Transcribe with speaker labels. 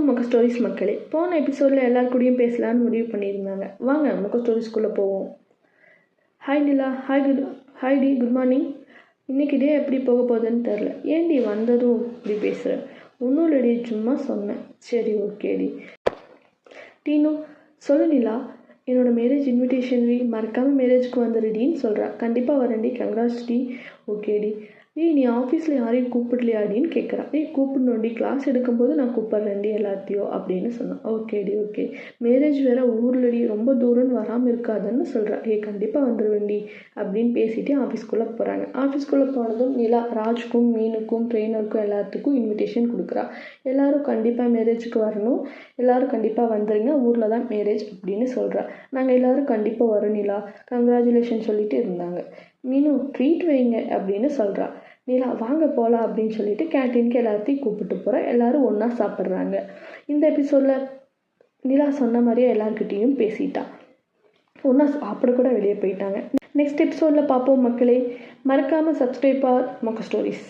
Speaker 1: முக ஸ்டோரிஸ் மக்களே. போன எபிசோடில் எல்லாருக்கூடையும் பேசலான்னு முடிவு பண்ணியிருந்தாங்க. வாங்க முக ஸ்டோரிஸ்குள்ளே போவோம். ஹாய் நிலா. ஹாய் டி, குட் மார்னிங். இன்றைக்கி டே எப்படி போக போகுதுன்னு தெரில. ஏன்டி வந்ததும் இப்படி பேசுகிறேன்? ஒன்றும் இல்லடி, சும்மா சொன்னேன். சரி, ஓகேடி. டீனு, சொல்லு நிலா. என்னோடய மேரேஜ் இன்விடேஷன் மறக்காமல் மேரேஜுக்கு வந்துடுடின்னு சொல்கிறா. கண்டிப்பாக வரேன்டி, கங்க்ராட்ஸ் டி. ஓகேடி. நீ ஆஃபீஸில் யாரையும் கூப்பிடலையாடின்னு கேட்குறா. கூப்பிடணுண்டி, கிளாஸ் எடுக்கும்போது நான் கூப்பிட்றேன்டி எல்லாத்தையும் அப்படின்னு சொன்னான். ஓகேடி, ஓகே. மேரேஜ் வேறு ஊர்லடி, ரொம்ப தூரம்னு வராமல் இருக்காதுன்னு சொல்கிறா. கண்டிப்பாக வந்துடுவேண்டி அப்படின்னு பேசிட்டு ஆஃபீஸ்க்குள்ளே போகிறாங்க. ஆஃபீஸ்க்குள்ளே போனதும் நிலா ராஜ்க்கும் மீனுக்கும் ட்ரெயினருக்கும் எல்லாத்துக்கும் இன்விடேஷன் கொடுக்குறா. எல்லோரும் கண்டிப்பாக மேரேஜுக்கு வரணும், எல்லோரும் கண்டிப்பாக வந்துடுங்க, ஊரில் தான் மேரேஜ் அப்படின்னு சொல்கிறா. நாங்கள் எல்லோரும் கண்டிப்பாக வரோம் நிலா, கங்க்ராச்சுலேஷன் சொல்லிட்டு இருந்தாங்க. மீனு, ட்ரீட் வைங்க அப்படின்னு சொல்கிறா. நிலா, வாங்க போகலாம் அப்படின்னு சொல்லிட்டு கேன்டீனுக்கு எல்லாத்தையும் கூப்பிட்டு போகிறேன். எல்லோரும் ஒன்றா சாப்பிட்றாங்க. இந்த எபிசோடில் நிலா சொன்ன மாதிரியே எல்லாருக்கிட்டேயும் பேசிட்டா. ஒன்றா சாப்பிட கூட வெளியே போயிட்டாங்க. நெக்ஸ்ட் எபிசோடில் பார்ப்போம் மக்களே. மறக்காமல் சப்ஸ்கிரைப் முக ஸ்டோரிஸ்.